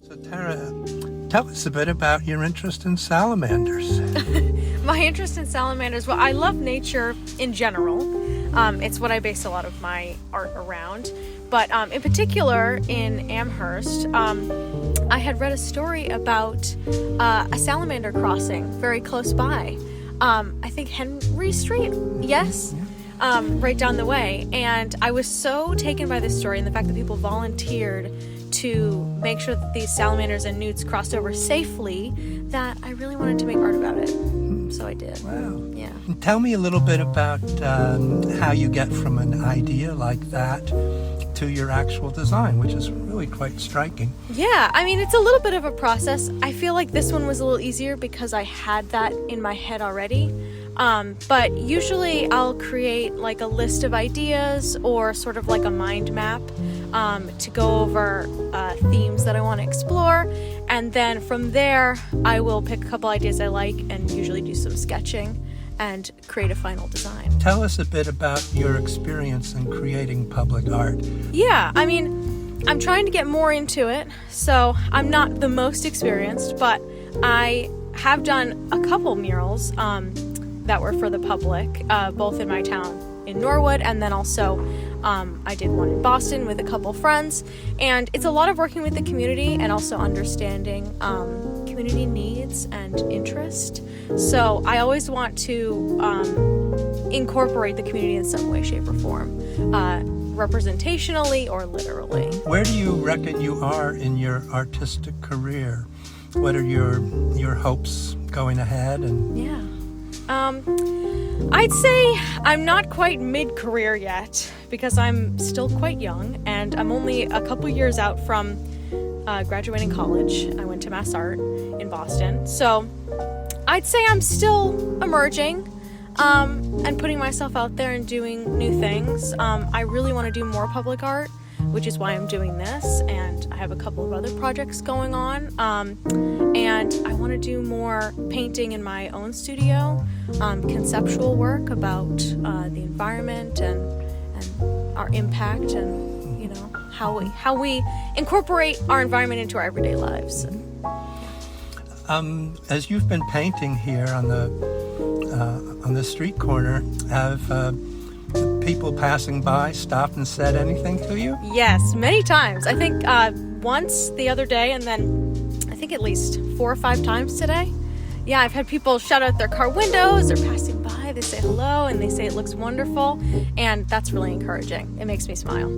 So Tara, tell us a bit about your interest in salamanders. My interest in salamanders, well, I love nature in general. It's what I base a lot of my art around. But in particular, in Amherst, I had read a story about a salamander crossing very close by. I think Henry Street, yes? Right down the way. And I was so taken by this story and the fact that people volunteered to make sure that these salamanders and newts crossed over safely that I really wanted to make art about it. So I did. Wow. Yeah. And tell me a little bit about how you get from an idea like that to your actual design, which is really quite striking. Yeah, I mean, it's a little bit of a process. I feel like this one was a little easier because I had that in my head already. But usually I'll create like a list of ideas or sort of like a mind map to go over themes that I want to explore. And then from there, I will pick a couple ideas I like and usually do some sketching and create a final design. Tell us a bit about your experience in creating public art. Yeah, I mean, I'm trying to get more into it, so I'm not the most experienced, but I have done a couple murals that were for the public, both in my town in Norwood, and then also I did one in Boston with a couple friends. And it's a lot of working with the community and also understanding community needs and interest. So I always want to incorporate the community in some way, shape, or form, representationally or literally. Where do you reckon you are in your artistic career? What are your hopes going ahead? And yeah. I'd say I'm not quite mid-career yet because I'm still quite young and I'm only a couple years out from graduating college. I went to Mass Art in Boston. So I'd say I'm still emerging and putting myself out there and doing new things. I really want to do more public art, which is why I'm doing this, and I have a couple of other projects going on. And I want to do more painting in my own studio, conceptual work about the environment and our impact, and you know how we incorporate our environment into our everyday lives. As you've been painting here on the street corner, have people passing by stopped and said anything to you? Yes, many times. I think once the other day, and then I think at least 4 or 5 times today. Yeah, I've had people shout out their car windows, they're passing by, they say hello, and they say it looks wonderful, and that's really encouraging. It makes me smile.